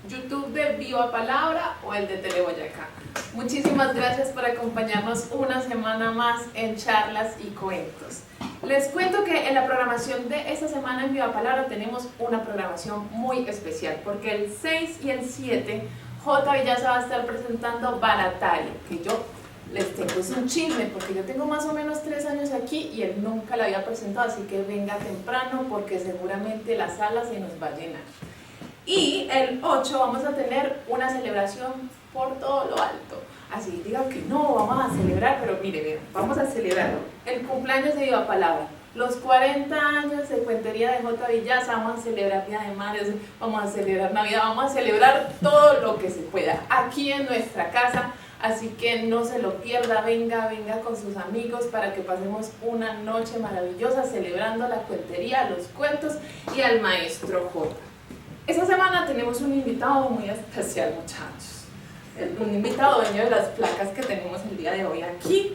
YouTube de Viva Palabra o el de Teleboyacá. Muchísimas gracias por acompañarnos una semana más en charlas y cuentos. Les cuento que en la programación de esta semana en Viva Palabra tenemos una programación muy especial, porque el 6 y el 7 J. Villaza va a estar presentando Baratario, que yo les tengo un chisme, porque yo tengo más o menos 3 años aquí y él nunca la había presentado, así que venga temprano porque seguramente la sala se nos va a llenar. Y el 8 vamos a tener una celebración por todo lo alto. Así digan que no, vamos a celebrar, pero mire, vamos a celebrar el cumpleaños de Viva Palabra, los 40 años de Cuentería de J. Villaza, vamos a celebrar Día de Madres, vamos a celebrar Navidad, vamos a celebrar todo lo que se pueda aquí en nuestra casa. Así que no se lo pierda, venga con sus amigos para que pasemos una noche maravillosa celebrando la cuentería, los cuentos y al maestro J. Esta semana tenemos un invitado muy especial, muchachos. Un invitado dueño de las placas que tenemos el día de hoy aquí.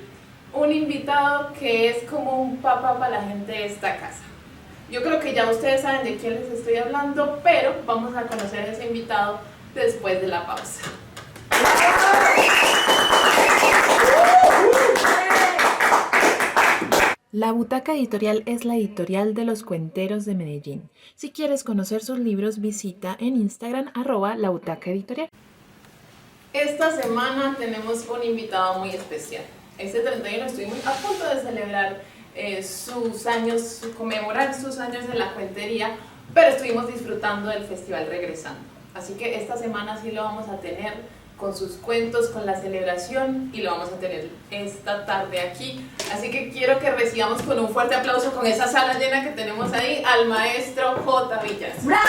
Un invitado que es como un papá para la gente de esta casa. Yo creo que ya ustedes saben de quién les estoy hablando, pero vamos a conocer a ese invitado después de la pausa. La Butaca Editorial es la editorial de los cuenteros de Medellín. Si quieres conocer sus libros, visita en Instagram @labutacaeditorial. Esta semana tenemos un invitado muy especial. Este 31 estuvimos a punto de celebrar sus años, conmemorar sus años en la cuentería, pero estuvimos disfrutando del festival Regresando. Así que esta semana sí lo vamos a tener con sus cuentos, con la celebración, y lo vamos a tener esta tarde aquí. Así que quiero que recibamos con un fuerte aplauso, con esa sala llena que tenemos ahí, al maestro J. Villaza. ¡Bravo!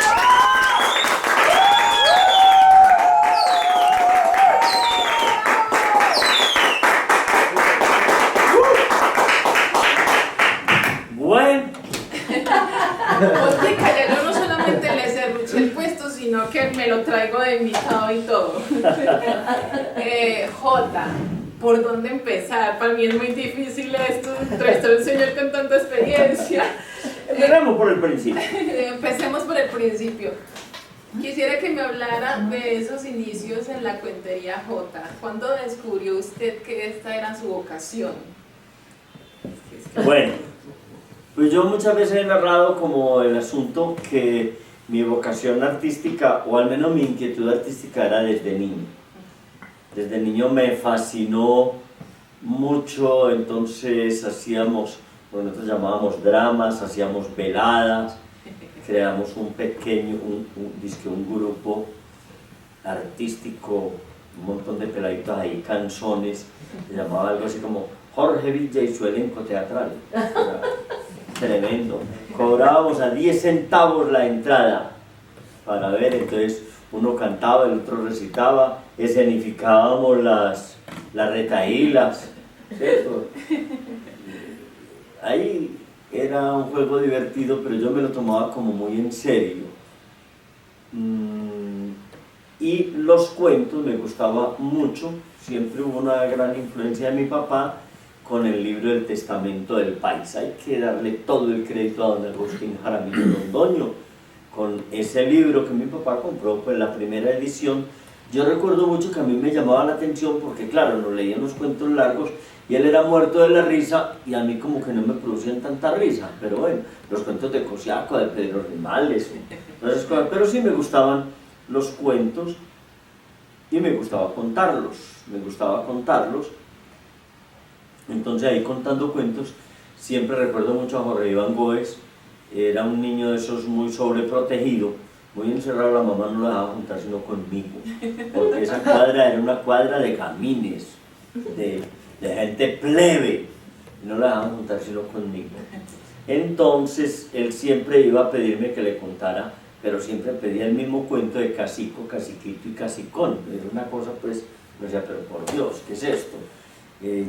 Bueno. Oye, yo no solamente le cerruché el puesto, sino que me lo traigo de invitado y todo. J, ¿por dónde empezar? Para mí es muy difícil esto, entrevistar a un señor con tanta experiencia. Empecemos por el principio. Empecemos por el principio. Quisiera que me hablara de esos inicios en la cuentería J. ¿Cuándo descubrió usted que esta era su vocación? Bueno, pues yo muchas veces he narrado como el asunto que mi vocación artística, o al menos mi inquietud artística, era desde niño. Desde niño me fascinó mucho, entonces hacíamos, bueno, nosotros llamábamos dramas, hacíamos veladas, creamos un pequeño, un grupo artístico, un montón de peladitos ahí, canzones, se llamaba algo así como Jorge Villa y su elenco teatral. Tremendo. Cobrábamos a 10 centavos la entrada para ver, entonces uno cantaba, el otro recitaba, escenificábamos las retaílas, ¿cierto? Ahí era un juego divertido, pero yo me lo tomaba como muy en serio. Y los cuentos me gustaba mucho, siempre hubo una gran influencia de mi papá con el libro del Testamento del País. Hay que darle todo el crédito a don Agustín Jaramillo Londoño, con ese libro que mi papá compró, pues la primera edición. Yo recuerdo mucho que a mí me llamaba la atención porque claro, nos leían los cuentos largos y él era muerto de la risa y a mí como que no me producían tanta risa, pero bueno, los cuentos de Cosiaco, de Pedro Rimales, todas esas cosas, pero sí me gustaban los cuentos y me gustaba contarlos. Entonces ahí contando cuentos, siempre recuerdo mucho a Jorge Iván Góez. Era un niño de esos muy sobreprotegido, muy encerrado, la mamá no lo dejaba juntar sino conmigo, porque esa cuadra era una cuadra de gamines, de gente plebe, y no la dejaban juntar sino conmigo. Entonces él siempre iba a pedirme que le contara, pero siempre pedía el mismo cuento de Casico, Casiquito y Casicón. Era una cosa pues Me decía, pero por Dios, ¿qué es esto?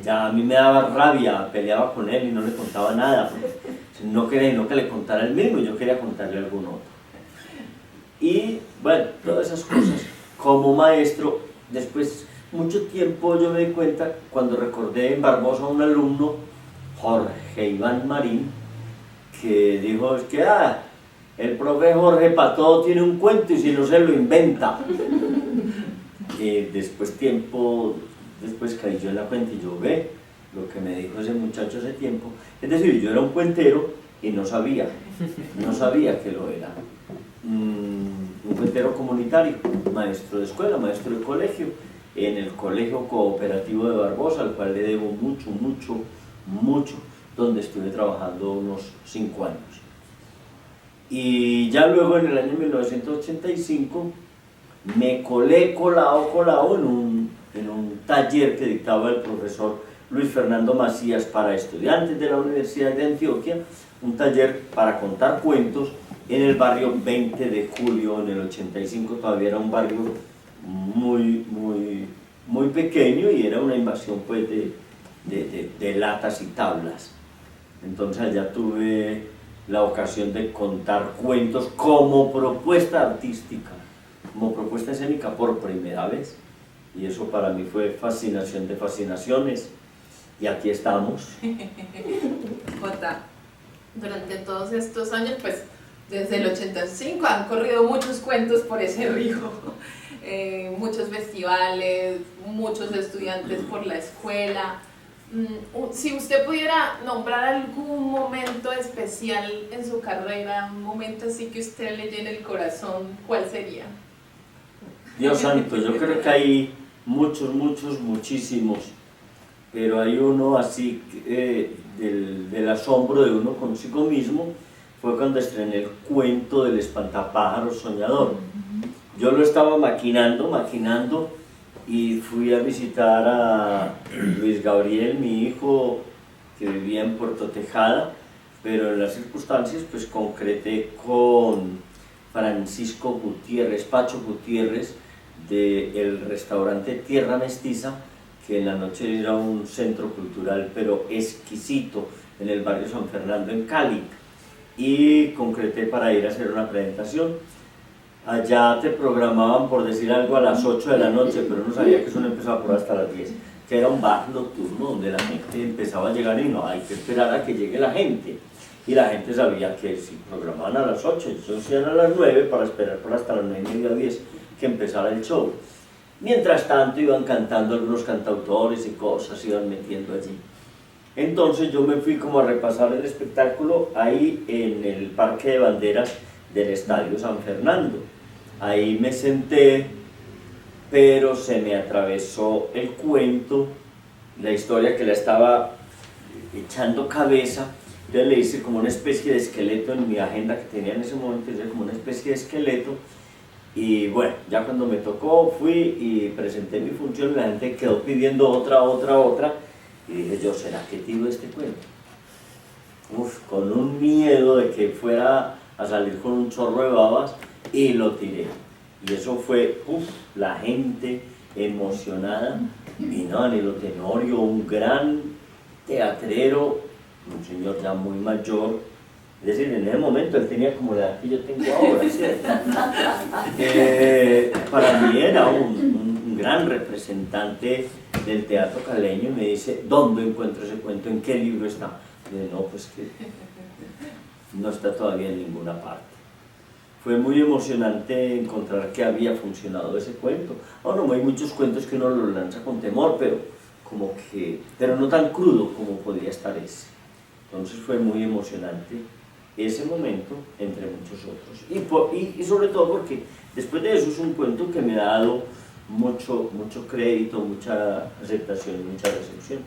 Ya a mí me daba rabia, peleaba con él y no le contaba nada, porque no quería no que le contara el mismo, yo quería contarle a algún otro. Y bueno, todas esas cosas. Como maestro, después, mucho tiempo yo me di cuenta, cuando recordé en Barbosa a un alumno, Jorge Iván Marín, que dijo, es que el profe Jorge para todo tiene un cuento y si no se lo inventa. Después caí yo en la cuenta y yo ve lo que me dijo ese muchacho hace tiempo. Es decir, yo era un cuentero y no sabía que lo era. Un cuentero comunitario, maestro de escuela, maestro de colegio, en el Colegio Cooperativo de Barbosa, al cual le debo mucho, donde estuve trabajando unos 5 años. Y ya luego en el año 1985 me colado en un taller que dictaba el profesor Luis Fernando Macías para estudiantes de la Universidad de Antioquia, un taller para contar cuentos en el barrio 20 de julio, en el 85, todavía era un barrio muy pequeño y era una invasión pues de latas y tablas. Entonces allá tuve la ocasión de contar cuentos como propuesta artística, como propuesta escénica por primera vez, y eso para mí fue fascinación de fascinaciones, y aquí estamos. Jota, durante todos estos años, pues desde el 85 han corrido muchos cuentos por ese río, muchos festivales, muchos estudiantes por la escuela. Si usted pudiera nombrar algún momento especial en su carrera, un momento así que usted le llene el corazón, ¿cuál sería? Dios santo, yo creo que hay muchísimos, pero hay uno así del asombro de uno consigo mismo, fue cuando estrené el cuento del espantapájaros soñador. Yo lo estaba maquinando, y fui a visitar a Luis Gabriel, mi hijo, que vivía en Puerto Tejada, pero en las circunstancias pues concreté con Francisco Gutiérrez, Pacho Gutiérrez, del restaurante Tierra Mestiza, que en la noche era un centro cultural pero exquisito en el barrio San Fernando en Cali, y concreté para ir a hacer una presentación. Allá te programaban, por decir algo, a las 8 de la noche, pero no sabía que eso no empezaba por hasta las 10, que era un bar nocturno donde la gente empezaba a llegar y no hay que esperar a que llegue la gente. Y la gente sabía que si programaban a las 8, entonces eran a las 9 para esperar por hasta las 9:30 o 10 que empezara el show. Mientras tanto iban cantando algunos cantautores y cosas, iban metiendo allí. Entonces yo me fui como a repasar el espectáculo ahí en el Parque de Banderas del Estadio San Fernando. Ahí me senté, pero se me atravesó el cuento, la historia que la estaba echando cabeza. Entonces le hice como una especie de esqueleto en mi agenda que tenía en ese momento, hice como una especie de esqueleto. Y bueno, ya cuando me tocó fui y presenté mi función, la gente quedó pidiendo otra, y dije yo, ¿será que tiro este cuento? Con un miedo de que fuera a salir con un chorro de babas, y lo tiré. Y eso fue, la gente emocionada. Vino Danilo Tenorio, un gran teatrero, un señor ya muy mayor, es decir, en ese momento él tenía como la edad que yo tengo ahora, ¿cierto? Para mí era un gran representante del teatro caleño, y me dice, ¿dónde encuentro ese cuento? ¿En qué libro está? Y dije, no, pues que no está todavía en ninguna parte. Fue muy emocionante encontrar que había funcionado ese cuento. Bueno, hay muchos cuentos que uno los lanza con temor, pero no tan crudo como podría estar ese. Entonces fue muy emocionante ese momento, entre muchos otros. Y sobre todo porque después de eso es un cuento que me ha dado mucho crédito, mucha aceptación, mucha recepción.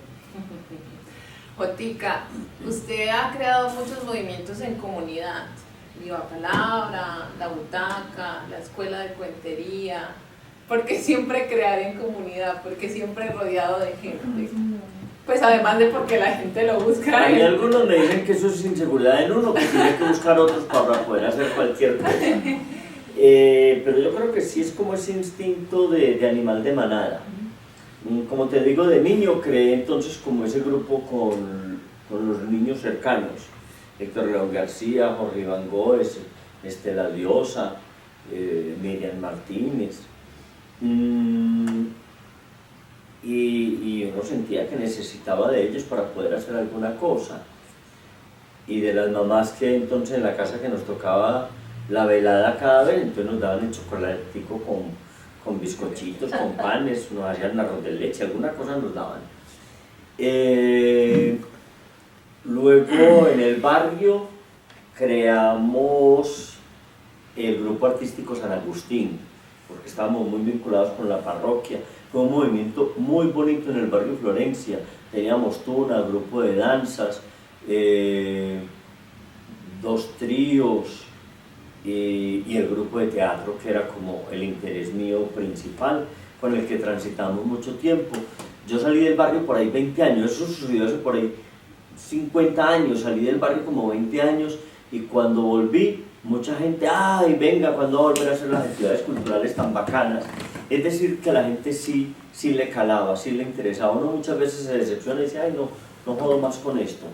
Jotica, usted ha creado muchos movimientos en comunidad. Viva Palabra, La Butaca, la Escuela de Cuentería. ¿Por qué siempre crear en comunidad? ¿Por qué siempre rodeado de gente? Pues además de porque la gente lo busca. Hay algunos me dicen que eso es inseguridad en uno, que tiene que buscar otros para poder hacer cualquier cosa. Pero yo creo que sí es como ese instinto de animal de manada. Como te digo, de niño creé entonces como ese grupo con los niños cercanos. Héctor León García, Jorge Iván Góez, Estela Diosa, Miriam Martínez. Y uno sentía que necesitaba de ellos para poder hacer alguna cosa. Y de las mamás que entonces en la casa que nos tocaba la velada cada vez, entonces nos daban el chocolatico con bizcochitos, con panes, nos hacían arroz de leche, alguna cosa nos daban. Luego en el barrio creamos el grupo artístico San Agustín, porque estábamos muy vinculados con la parroquia. Fue un movimiento muy bonito en el barrio Florencia. Teníamos tuna, grupo de danzas, 2 tríos y el grupo de teatro, que era como el interés mío principal, con el que transitamos mucho tiempo. Yo salí del barrio por ahí 20 años, eso sucedió hace por ahí 50 años, salí del barrio como 20 años, y cuando volví, mucha gente, ¡ay, venga, ¿cuándo va a volver a hacer las actividades culturales tan bacanas? Es decir, que a la gente sí le calaba, sí le interesaba. Uno muchas veces se decepciona y dice, ay, no jodo más con esto.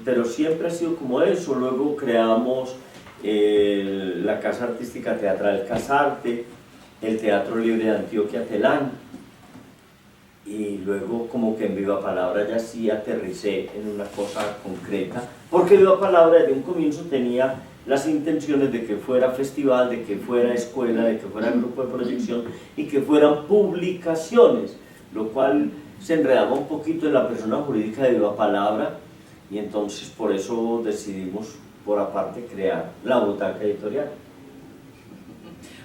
Pero siempre ha sido como eso. Luego creamos la Casa Artística Teatral Casarte, el Teatro Libre de Antioquia Telán, y luego como que en Viva Palabra ya sí aterricé en una cosa concreta, porque Viva Palabra desde un comienzo tenía las intenciones de que fuera festival, de que fuera escuela, de que fuera grupo de proyección y que fueran publicaciones, lo cual se enredaba un poquito en la persona jurídica de Viva Palabra, y entonces por eso decidimos por aparte crear la Butaca Editorial.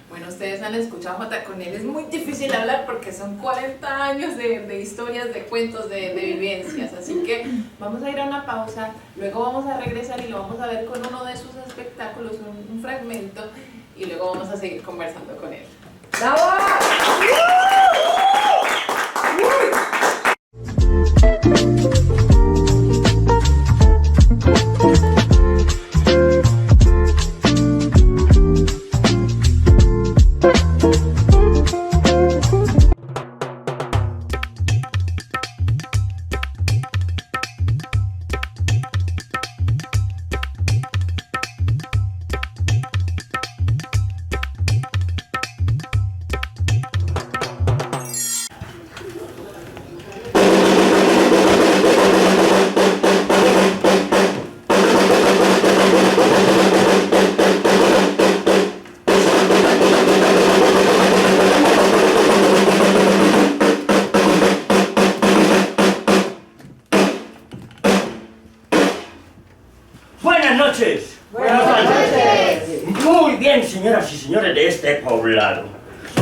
Bueno, ustedes han escuchado a Jota, con él es muy difícil hablar porque son 40 años de historias, de cuentos, de vivencias, así que vamos a ir a una pausa, luego vamos a regresar y lo vamos a ver con uno de sus espectáculos, un fragmento, y luego vamos a seguir conversando con él. ¡Bravo! Señoras y señores de este poblado,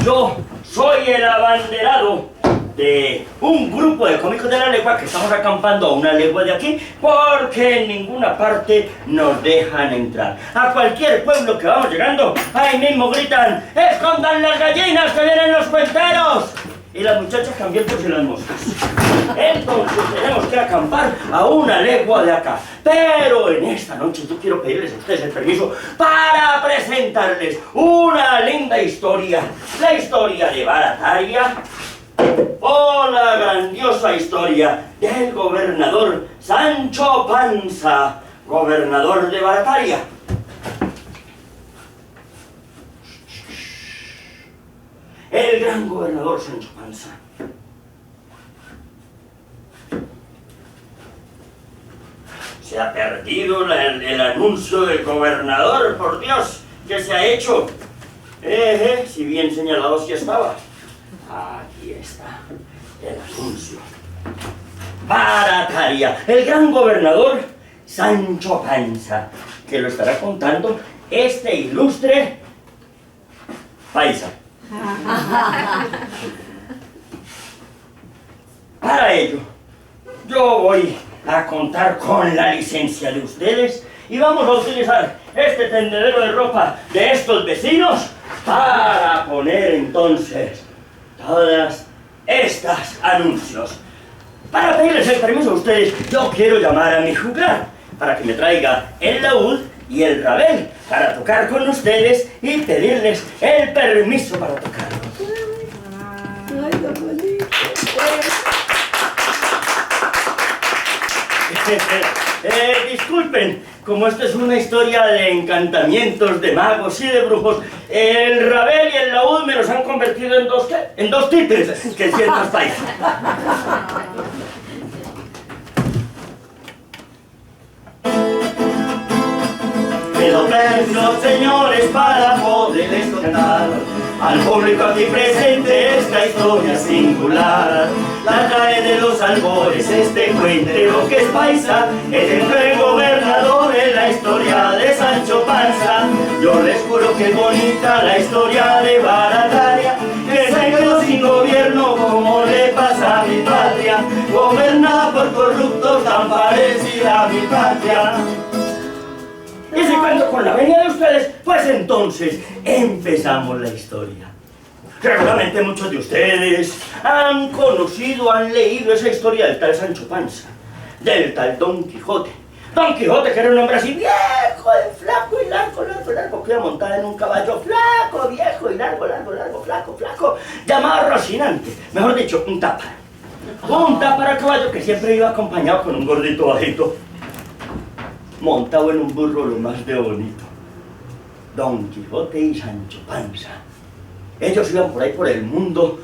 yo soy el abanderado de un grupo de cómicos de la legua que estamos acampando a una legua de aquí porque en ninguna parte nos dejan entrar. A cualquier pueblo que vamos llegando, ahí mismo gritan: ¡escondan las gallinas que vienen los cuenteros! Y las muchachas cambiándose las moscas. Entonces tenemos que acampar a una legua de acá. Pero en esta noche yo quiero pedirles a ustedes el permiso para presentarles una linda historia. La historia de Barataria, o la grandiosa historia del gobernador Sancho Panza, gobernador de Barataria. El gran gobernador Sancho Panza. Se ha perdido el anuncio del gobernador, por Dios, que se ha hecho. Si bien señalado sí estaba. Aquí está el anuncio. Barataria, el gran gobernador Sancho Panza, que lo estará contando este ilustre paisa. Para ello, yo voy a contar con la licencia de ustedes y vamos a utilizar este tendedero de ropa de estos vecinos para poner entonces todas estas anuncios. Para pedirles el permiso a ustedes, yo quiero llamar a mi juglar para que me traiga el laúd y el rabel para tocar con ustedes y pedirles el permiso para tocarlos. hermanito. Disculpen, como esto es una historia de encantamientos, de magos y de brujos, el Rabel y el laúd me los han convertido en dos, ¿qué? En dos títeres, que si es más país. Pido permiso, señores, para poderles contar al público aquí presente esta historia singular. La trae de los albores este cuentero que es paisa, es el buen gobernador en la historia de Sancho Panza. Yo les juro que es bonita la historia de Barataria, que se quedó sin gobierno como le pasa a mi patria, gobernada por corruptos tan parecida a mi patria. Y si cuento con la venia de ustedes, pues entonces empezamos la historia. Seguramente muchos de ustedes han conocido, han leído esa historia del tal Sancho Panza, del tal Don Quijote. Don Quijote, que era un hombre así viejo, flaco y largo, que iba montado en un caballo flaco, viejo y largo, flaco, llamado Rocinante, mejor dicho, un tapa. Un tapa a caballo que siempre iba acompañado con un gordito bajito, montado en un burro lo más de bonito. Don Quijote y Sancho Panza. Ellos iban por ahí por el mundo,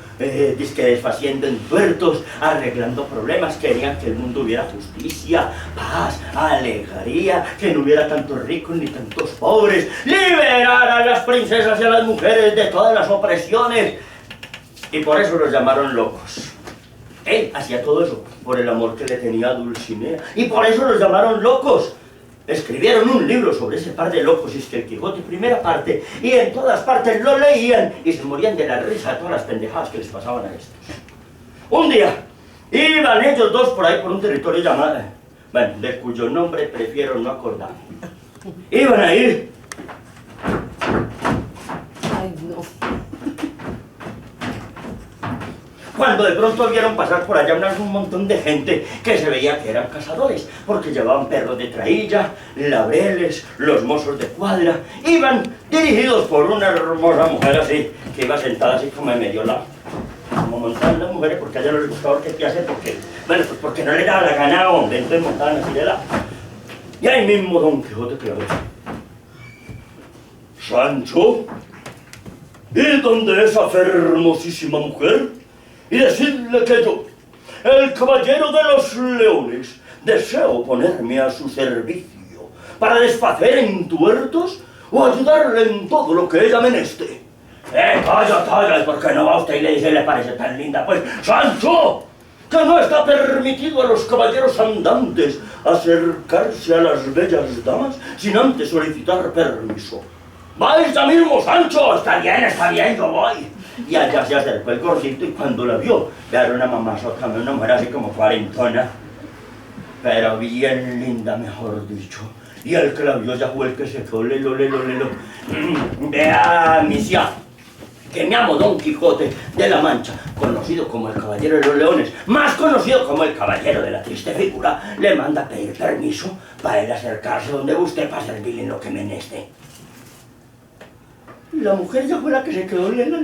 dizque desfaciendo entuertos, arreglando problemas, querían que el mundo hubiera justicia, paz, alegría, que no hubiera tantos ricos ni tantos pobres, liberar a las princesas y a las mujeres de todas las opresiones. Y por eso los llamaron locos. Él hacía todo eso por el amor que le tenía a Dulcinea, y por eso los llamaron locos. Escribieron un libro sobre ese par de locos, y es que el Quijote, primera parte, y en todas partes lo leían y se morían de la risa de todas las pendejadas que les pasaban a estos. Un día, iban ellos dos por ahí por un territorio llamado, bueno, de cuyo nombre prefiero no acordarme. Iban a ir. Ay, no. Cuando de pronto vieron pasar por allá un montón de gente que se veía que eran cazadores, porque llevaban perros de trailla, laureles, los mozos de cuadra, iban dirigidos por una hermosa mujer así, que iba sentada así como en medio lado, como montaban las mujeres, porque a ella no les gustaba qué te hace, porque, bueno, pues porque no le daba la gana a hombre, entonces montaban así de lado. Y ahí mismo Don Quijote que ve: Sancho, ¿y dónde es esa hermosísima mujer? Y decirle que yo, el caballero de los leones, deseo ponerme a su servicio para desfacer entuertos o ayudarle en todo lo que ella meneste. Calla, ¿por qué no va usted y le dice, le parece tan linda? Pues, Sancho, que no está permitido a los caballeros andantes acercarse a las bellas damas sin antes solicitar permiso. ¡Vais ya mismo, Sancho! Está bien, yo voy. Y allá se acercó el gordito, y cuando la vio, era una mamazota, una mujer así como cuarentona, pero bien linda, mejor dicho. Y el que la vio ya fue el que se quedó lelo. Vea, misia, que me amo Don Quijote de la Mancha, conocido como el Caballero de los Leones, más conocido como el Caballero de la Triste Figura, le manda a pedir permiso para ir a acercarse donde usted para servirle en lo que meneste. La mujer ya fue la que se quedó lela.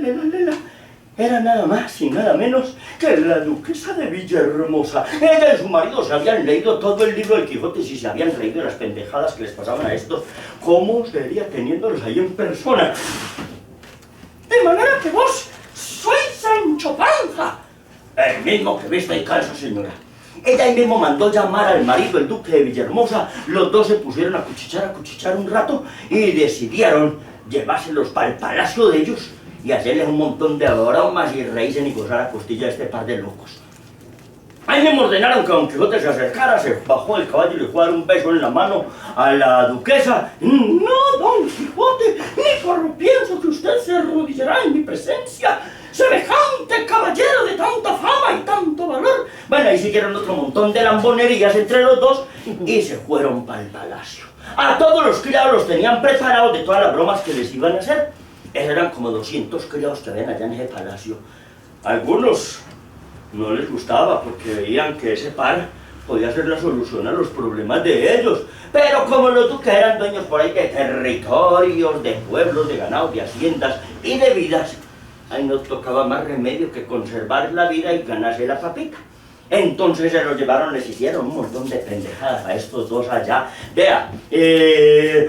Era nada más y nada menos que la duquesa de Villahermosa. Ella y su marido se habían leído todo el libro del Quijote, y si se habían reído las pendejadas que les pasaban a estos, ¿cómo sería teniéndolos ahí en persona? De manera que vos sois Sancho Panza, el mismo que viste y calza, señora. Ella ahí mismo mandó llamar al marido, el duque de Villahermosa. Los dos se pusieron a cuchichear un rato y decidieron llevárselos para el palacio de ellos y hacerles un montón de bromas y reírse y gozar a costilla de este par de locos. Ahí me ordenaron que Don Quijote se acercara, se bajó del caballo y le fue a dar un beso en la mano a la duquesa. No, Don Quijote, ni por pienso que usted se arrodillará en mi presencia. ¡Semejante caballero de tanta fama y tanto valor! Bueno, ahí siguieron otro montón de lambonerías entre los dos y se fueron para el palacio. A todos los criados los tenían preparados de todas las bromas que les iban a hacer. Eran como 200 criados que habían allá en ese palacio. Algunos no les gustaba porque veían que ese par podía ser la solución a los problemas de ellos. Pero como los duques eran dueños por ahí de territorios, de pueblos, de ganados, de haciendas y de vidas, ahí no tocaba más remedio que conservar la vida y ganarse la papita. Entonces se los llevaron, les hicieron un montón de pendejadas a estos dos allá. Vea,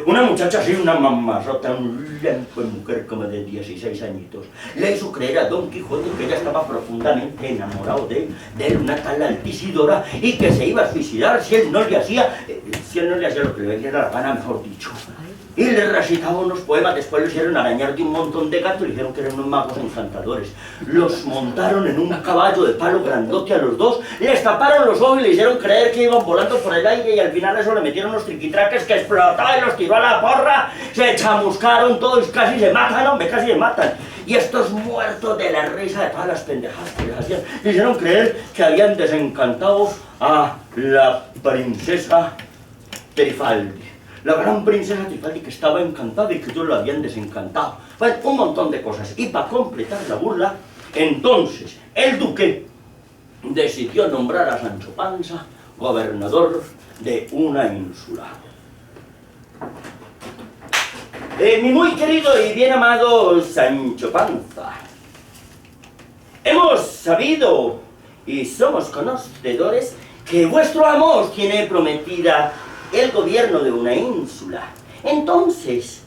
una muchacha así, una mamazota, un lampo de mujer como de 16 añitos, le hizo creer a Don Quijote que ella estaba profundamente enamorado de él, una tal Altisidora, y que se iba a suicidar si él no le hacía lo que le diera la gana, mejor dicho. Y le recitaba unos poemas, después lo hicieron arañar de un montón de gatos y dijeron que eran unos magos encantadores. Los montaron en un caballo de palo grandote a los dos, les taparon los ojos y le hicieron creer que iban volando por el aire y al final a eso le metieron unos triquitraques que explotaba y los tiró a la porra, se chamuscaron todos, casi se matan, hombre, casi se matan. Y estos muertos de la risa de todas las pendejadas que les hacían, le hicieron creer que habían desencantado a la princesa Trifaldi. La gran princesa Trifaldi que estaba encantada y que ellos lo habían desencantado. Bueno, un montón de cosas. Y para completar la burla, entonces el duque decidió nombrar a Sancho Panza gobernador de una ínsula. Mi muy querido y bien amado Sancho Panza, hemos sabido y somos conocedores que vuestro amo os tiene prometida el gobierno de una ínsula. Entonces,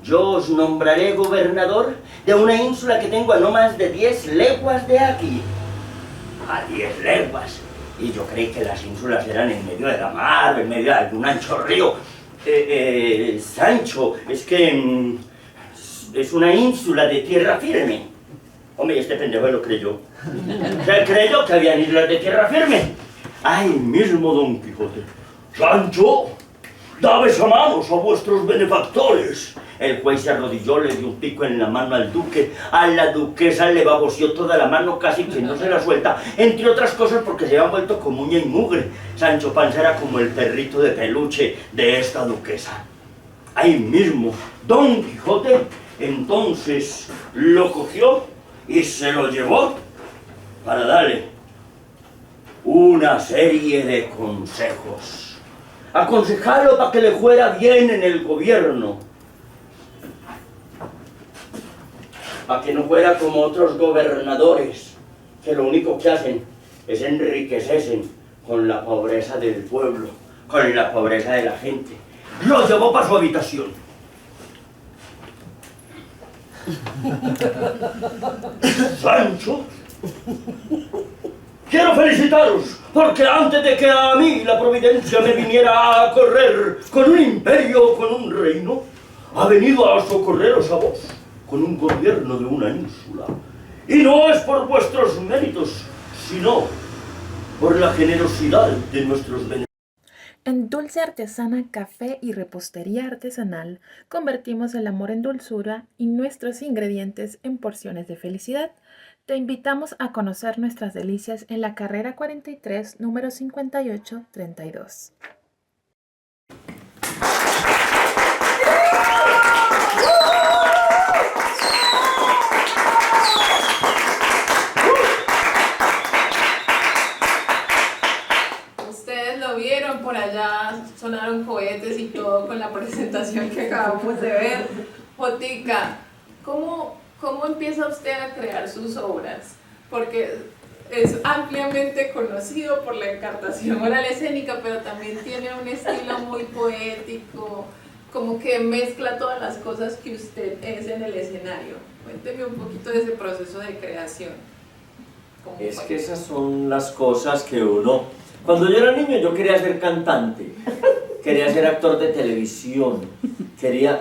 yo os nombraré gobernador de una ínsula que tengo a no más de 10 leguas de aquí. A 10 leguas. Y yo creí que las ínsulas eran en medio de la mar, en medio de algún ancho río. Sancho, es que es una ínsula de tierra firme. Hombre, este pendejo lo creyó. Se creyó que habían islas de tierra firme. Ay, mismo Don Quijote. Sancho, dad besamanos a vuestros benefactores. El juez se arrodilló, le dio un pico en la mano al duque, a la duquesa le baboseó toda la mano, casi que no se la suelta, entre otras cosas porque se habían vuelto como uña y mugre. Sancho Panza era como el perrito de peluche de esta duquesa. Ahí mismo, Don Quijote entonces lo cogió y se lo llevó para darle una serie de consejos. Aconsejarlo para que le fuera bien en el gobierno, para que no fuera como otros gobernadores que lo único que hacen es enriquecerse con la pobreza del pueblo, con la pobreza de la gente. Lo llevó para su habitación. Sancho, quiero felicitaros, porque antes de que a mí la providencia me viniera a correr con un imperio, con un reino, ha venido a socorreros a vos, con un gobierno de una ínsula. Y no es por vuestros méritos, sino por la generosidad de nuestros beneficios. En Dulce Artesana, Café y Repostería Artesanal convertimos el amor en dulzura y nuestros ingredientes en porciones de felicidad. Te invitamos a conocer nuestras delicias en la carrera 43, número 5832. Ustedes lo vieron, por allá sonaron cohetes y todo con la presentación que acabamos de ver. Jotica, ¿cómo empieza usted a crear sus obras? Porque es ampliamente conocido por la encartación oral escénica, pero también tiene un estilo muy poético, como que mezcla todas las cosas que usted es en el escenario. Cuénteme un poquito de ese proceso de creación. Es que esas son las cosas que uno... Cuando yo era niño yo quería ser cantante, quería ser actor de televisión, quería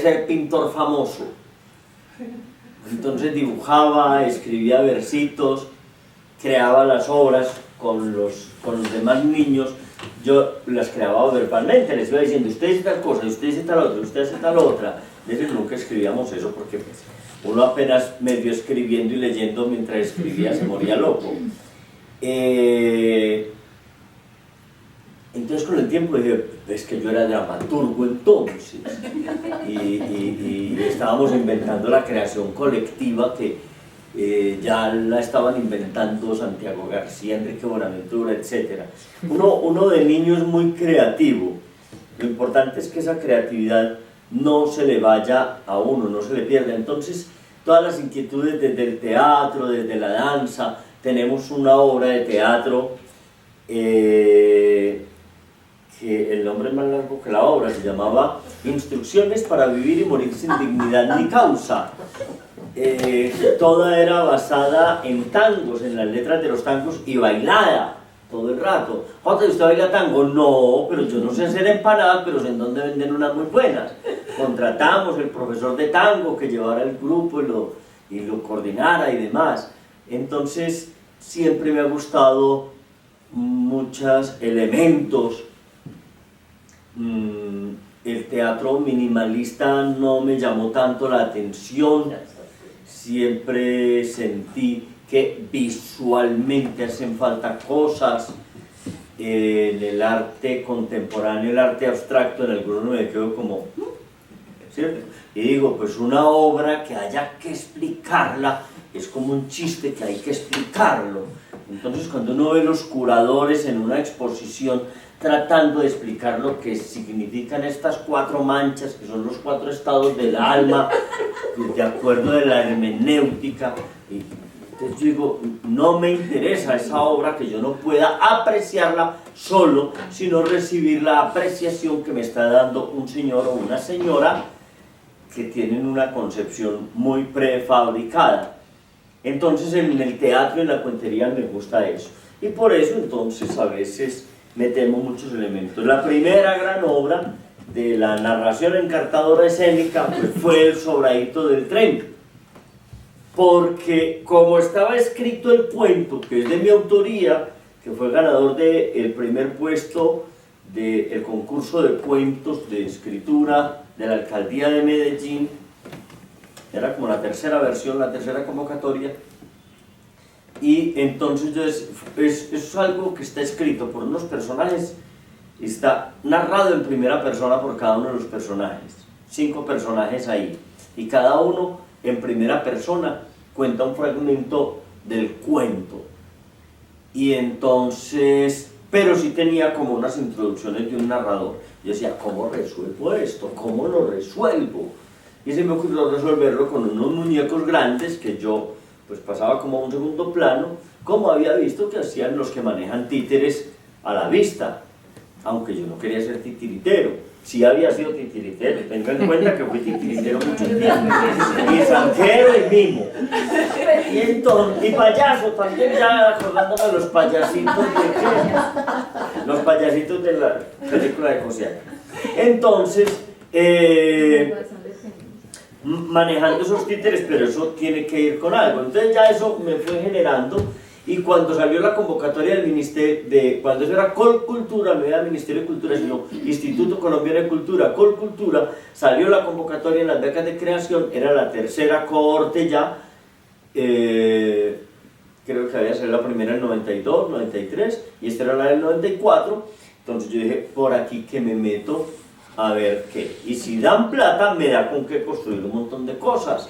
ser pintor famoso. Entonces dibujaba, escribía versitos, creaba las obras con los demás niños. Yo las creaba verbalmente, les iba diciendo, usted dice tal cosa, usted dice tal otra, usted hace tal otra. Desde nunca escribíamos eso porque pues, uno apenas medio escribiendo y leyendo mientras escribía se moría loco. Entonces con el tiempo dije, es que yo era dramaturgo entonces y estábamos inventando la creación colectiva que ya la estaban inventando Santiago García, Enrique Buenaventura, etc. Uno de niño es muy creativo. Lo importante es que esa creatividad no se le vaya a uno, no se le pierda. Entonces todas las inquietudes desde el teatro, desde la danza. Tenemos una obra de teatro que el nombre es más largo que la obra, se llamaba Instrucciones para vivir y morir sin dignidad ni causa. Toda era basada en tangos, en las letras de los tangos y bailada todo el rato. Jota, ¿usted baila tango? No, pero yo no sé hacer empanadas, pero sé en dónde venden unas muy buenas. Contratamos el profesor de tango que llevara el grupo y lo coordinara y demás. Entonces siempre me ha gustado muchos elementos. El teatro minimalista no me llamó tanto la atención. Siempre sentí que visualmente hacen falta cosas. En el arte contemporáneo, el arte abstracto, en algunos me quedo como, ¿cierto? Y digo, pues una obra que haya que explicarla es como un chiste que hay que explicarlo. Entonces cuando uno ve los curadores en una exposición tratando de explicar lo que significan estas 4 manchas, que son los 4 estados del alma, de acuerdo de la hermenéutica, y entonces yo digo, no me interesa esa obra que yo no pueda apreciarla solo, sino recibir la apreciación que me está dando un señor o una señora que tienen una concepción muy prefabricada. Entonces en el teatro y en la cuentería me gusta eso. Y por eso entonces a veces metemos muchos elementos. La primera gran obra de la narración encartadora escénica pues, fue El Sobradito del Tren. Porque como estaba escrito el cuento, que es de mi autoría, que fue ganador del primer puesto del concurso de cuentos de escritura de la alcaldía de Medellín, era como la tercera versión, la tercera convocatoria, y entonces es algo que está escrito por unos personajes, está narrado en primera persona por cada uno de los personajes, 5 personajes ahí, y cada uno en primera persona cuenta un fragmento del cuento. Y entonces, pero sí tenía como unas introducciones de un narrador. Yo decía, ¿cómo resuelvo esto? ¿Cómo lo resuelvo? Y se me ocurrió resolverlo con unos muñecos grandes que yo pues pasaba como a un segundo plano, como había visto que hacían los que manejan títeres a la vista, aunque yo no quería ser titiritero. Sí había sido titiritero, tenga en cuenta que fui titiritero mucho tiempo, y zanjero y mimo, y payaso también, ya acordándome de los payasitos los payasitos de la película de José. Entonces, manejando esos títeres, pero eso tiene que ir con algo. Entonces ya eso me fue generando, y cuando salió la convocatoria del Ministerio, cuando eso era Colcultura, no era Ministerio de Cultura, sino Instituto Colombiano de Cultura, Colcultura, salió la convocatoria en las becas de creación, era la tercera cohorte ya, creo que había sido la primera en el 92, 93, y esta era la del 94, entonces yo dije, por aquí que me meto, a ver qué, y si dan plata me da con qué construir un montón de cosas.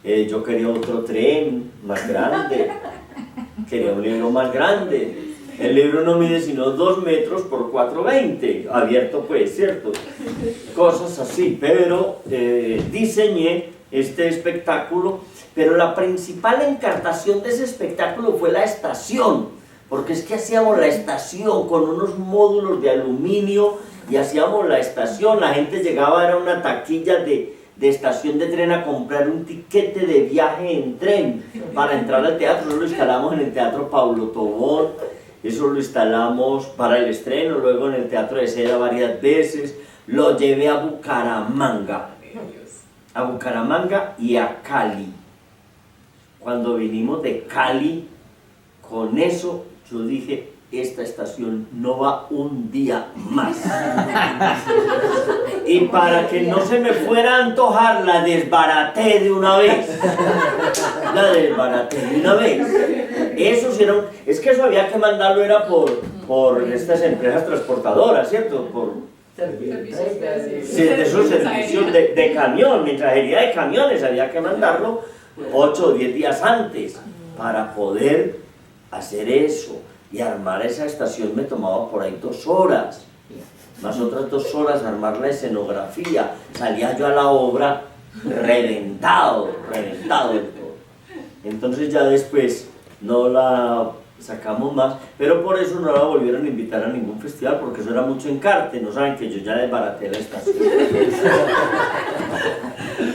Yo quería otro tren más grande, quería un libro más grande. El libro no mide sino 2 metros por 4,20, abierto pues, ¿cierto? Cosas así, pero diseñé este espectáculo, pero la principal encartación de ese espectáculo fue la estación, porque es que hacíamos la estación con unos módulos de aluminio, y hacíamos la estación, la gente llegaba, era una taquilla de estación de tren a comprar un tiquete de viaje en tren para entrar al teatro. Eso lo instalamos en el Teatro Paulo Tobón, eso lo instalamos para el estreno, luego en el Teatro de Seda varias veces, lo llevé a Bucaramanga y a Cali. Cuando vinimos de Cali, con eso yo dije, esta estación no va un día más. Y para que no se me fuera a antojar, la desbaraté de una vez. Eso sí era es que eso había que mandarlo, era por estas empresas transportadoras, ¿cierto? De esos servicios de camión, mensajería de camiones, había que mandarlo 8 o 10 días antes para poder hacer eso. Y armar esa estación me tomaba por ahí 2 horas, más otras 2 horas armar la escenografía. Salía yo a la obra reventado del todo. Entonces ya después no la sacamos más, pero por eso no la volvieron a invitar a ningún festival, porque eso era mucho encarte, no saben que yo ya desbaraté la estación.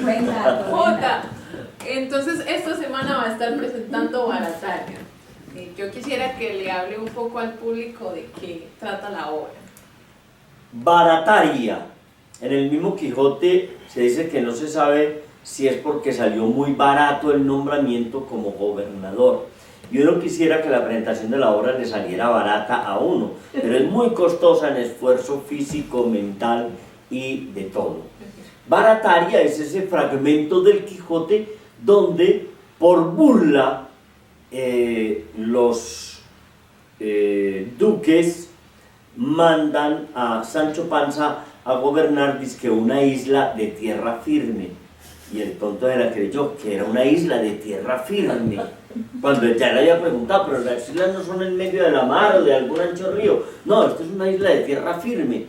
Buen dato, buen Jota, dato. entonces esta semana va a estar presentando Barataria. Yo quisiera que le hable un poco al público de qué trata la obra. Barataria. En el mismo Quijote se dice que no se sabe si es porque salió muy barato el nombramiento como gobernador. Y uno quisiera que la presentación de la obra le saliera barata a uno, pero es muy costosa en esfuerzo físico, mental y de todo. Barataria es ese fragmento del Quijote donde por burla los duques mandan a Sancho Panza a gobernar dizque una isla de tierra firme, y el tonto se la creyó que era una isla de tierra firme, cuando ya le había preguntado, pero las islas no son en medio de la mar o de algún ancho río, no, esto es una isla de tierra firme.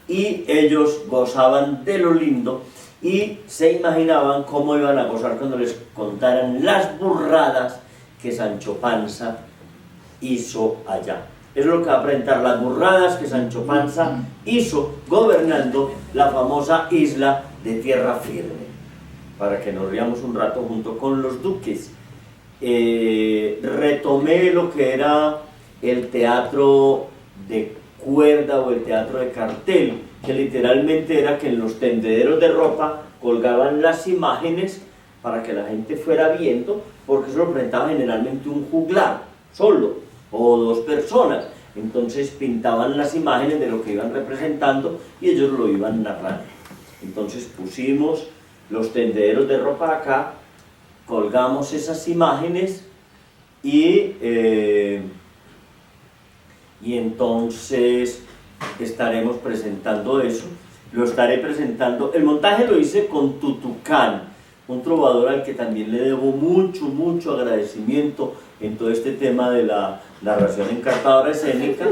Y ellos gozaban de lo lindo y se imaginaban cómo iban a gozar cuando les contaran las burradas que Sancho Panza hizo allá. Es lo que va a presentar, las burradas que Sancho Panza hizo gobernando la famosa isla de tierra firme, para que nos riamos un rato junto con los duques. Retomé lo que era el teatro de cuerda o el teatro de cartel, que literalmente era que en los tendederos de ropa colgaban las imágenes para que la gente fuera viendo, porque eso lo presentaba generalmente un juglar solo o dos personas. Entonces pintaban las imágenes de lo que iban representando y ellos lo iban narrando. Entonces pusimos los tendederos de ropa acá, colgamos esas imágenes y entonces estaremos presentando eso. Lo estaré presentando, el montaje lo hice con Tutucán, un trovador al que también le debo mucho agradecimiento en todo este tema de la narración encantadora escénica.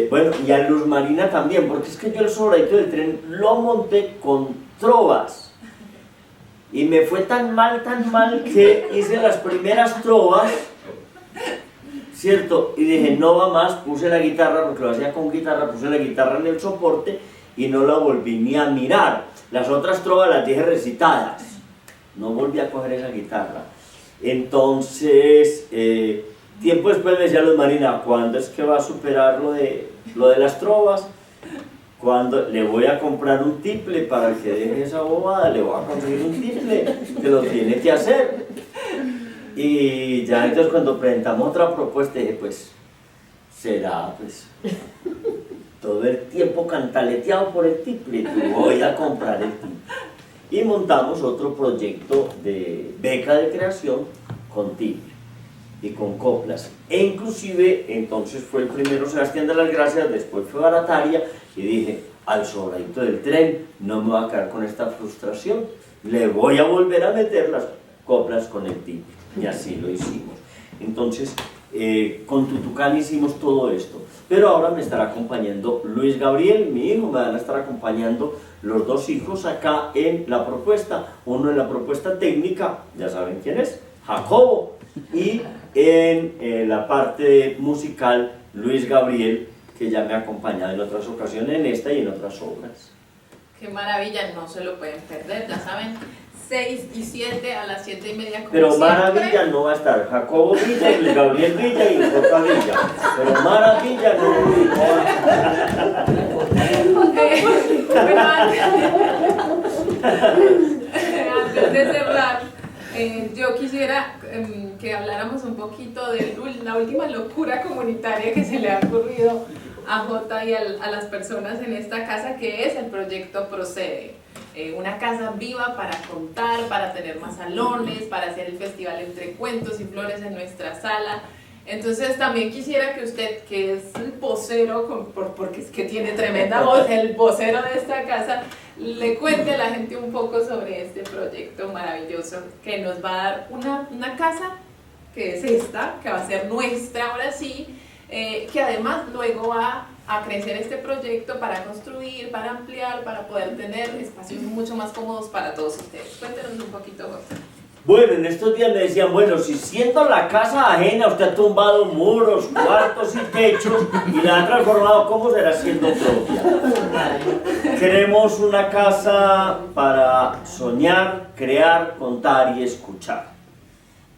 Bueno, y a Luz Marina también, porque es que yo el sobradito del tren lo monté con trovas y me fue tan mal que hice las primeras trovas, ¿cierto? Y dije, no va más, puse la guitarra, porque lo hacía con guitarra, puse la guitarra en el soporte y no la volví ni a mirar. Las otras trovas las dije recitadas, no volví a coger esa guitarra. Entonces, tiempo después me decía Luz Marina, ¿cuándo es que va a superar lo de las trovas? Cuando le voy a comprar un tiple para que deje esa bobada, le voy a conseguir un tiple, que lo tiene que hacer. Y ya entonces cuando presentamos otra propuesta dije, pues, será pues todo el tiempo cantaleteado por el tiple, voy a comprar el tiple. Y montamos otro proyecto de beca de creación con tiple y con coplas. E inclusive entonces fue el primero Sebastián de las Gracias, después fue Barataria, y dije, al sobradito del tren no me voy a quedar con esta frustración, le voy a volver a meter las coplas con el tiple. Y así lo hicimos. Entonces, con Tutucán hicimos todo esto. Pero ahora me estará acompañando Luis Gabriel, mi hijo, me van a estar acompañando los dos hijos acá en la propuesta. Uno en la propuesta técnica, ya saben quién es, Jacobo. Y en la parte musical, Luis Gabriel, que ya me ha acompañado en otras ocasiones, en esta y en otras obras. Qué maravilla, no se lo pueden perder, ya saben, 6 y 7 a las 7:30 como Pero siempre. Maravilla no va a estar, Jacobo Villa, Luis Gabriel Villa y Jota Villa. Pero Maravilla no va a estar. Bueno, antes de cerrar, yo quisiera que habláramos un poquito de la última locura comunitaria que se le ha ocurrido a Jota y a las personas en esta casa, que es el proyecto Procede. Una casa viva para contar, para tener más salones, para hacer el festival Entre Cuentos y Flores en nuestra sala. Entonces también quisiera que usted, que es el vocero, porque es que tiene tremenda voz, el vocero de esta casa, le cuente a la gente un poco sobre este proyecto maravilloso que nos va a dar una casa, que es esta, que va a ser nuestra ahora sí, que además luego va a crecer este proyecto, para construir, para ampliar, para poder tener espacios mucho más cómodos para todos ustedes. Cuéntenos un poquito, José. Bueno, en estos días me decían, bueno, si siendo la casa ajena usted ha tumbado muros, cuartos y techos y la ha transformado, ¿cómo será siendo propia? Queremos una casa para soñar, crear, contar y escuchar.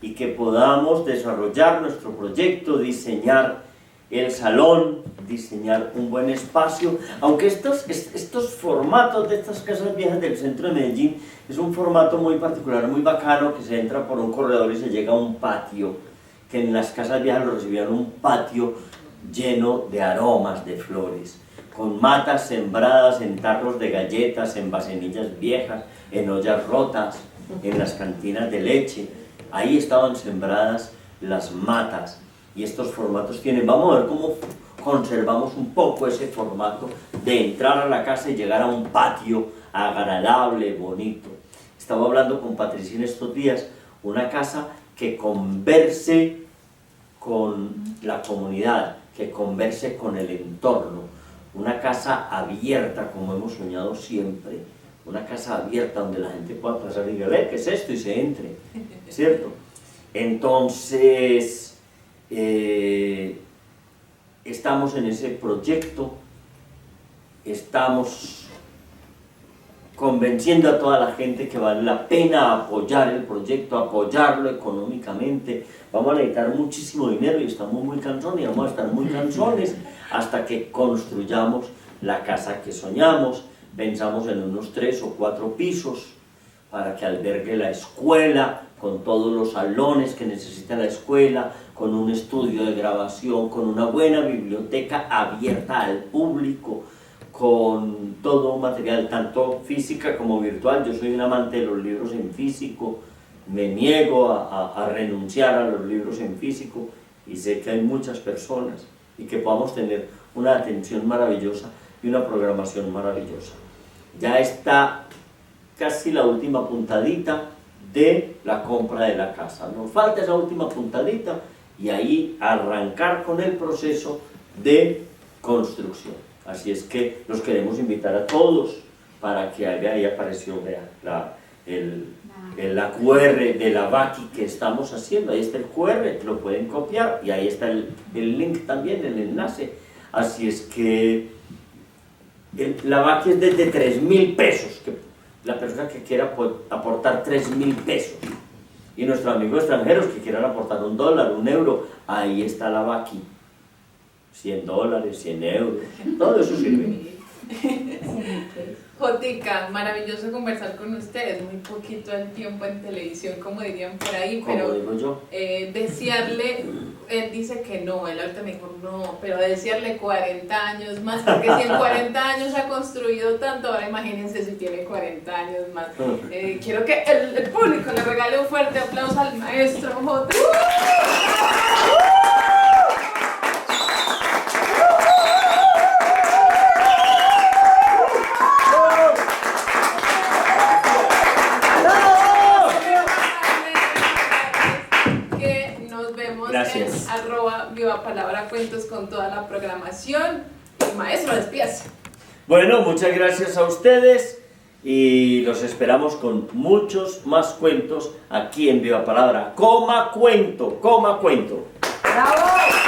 Y que podamos desarrollar nuestro proyecto, diseñar el salón, diseñar un buen espacio, aunque estos formatos de estas casas viejas del centro de Medellín es un formato muy particular, muy bacano, que se entra por un corredor y se llega a un patio, que en las casas viejas lo recibían un patio lleno de aromas, de flores, con matas sembradas en tarros de galletas, en vasenillas viejas, en ollas rotas, en las cantinas de leche. Ahí estaban sembradas las matas. Y estos formatos tienen, vamos a ver cómo conservamos un poco ese formato de entrar a la casa y llegar a un patio agradable, bonito. Estaba hablando con Patricia en estos días, una casa que converse con la comunidad, que converse con el entorno, una casa abierta como hemos soñado siempre, una casa abierta donde la gente pueda pasar y diga, ¿qué es esto? Y se entre, ¿cierto? Entonces, estamos en ese proyecto, estamos convenciendo a toda la gente que vale la pena apoyar el proyecto, apoyarlo económicamente. Vamos a necesitar muchísimo dinero y estamos muy cansones y vamos a estar muy cansones hasta que construyamos la casa que soñamos. Pensamos en unos 3 o 4 pisos para que albergue la escuela, con todos los salones que necesita la escuela, con un estudio de grabación, con una buena biblioteca abierta al público, con todo un material, tanto física como virtual. Yo soy un amante de los libros en físico, me niego a renunciar a los libros en físico, y sé que hay muchas personas, y que podamos tener una atención maravillosa y una programación maravillosa. Ya está casi la última puntadita de la compra de la casa. Nos falta esa última puntadita y ahí arrancar con el proceso de construcción. Así es que los queremos invitar a todos para que ahí apareció, vea, la QR de la Vaki que estamos haciendo. Ahí está el QR, lo pueden copiar y ahí está el link también, el enlace. Así es que la Vaki es desde 3.000 pesos, que la persona que quiera aportar 3.000 pesos, y nuestros amigos extranjeros que quieran aportar $1, €1, ahí está la Vaki, $100, 100 euros, todo eso sirve. Jotica, maravilloso conversar con ustedes, muy poquito el tiempo en televisión, como dirían por ahí, pero como digo yo, desearle, él dice que no, él ahorita me dijo no, pero desearle 40 años más, porque si en 40 años ha construido tanto, ahora imagínense si tiene 40 años más. Quiero que el público le regale un fuerte aplauso al maestro Jota. Gracias. @VivaPalabraCuentos con toda la programación. Maestro, despídase. Bueno, muchas gracias a ustedes y los esperamos con muchos más cuentos aquí en Viva Palabra. Coma cuento, coma cuento. ¡Bravo!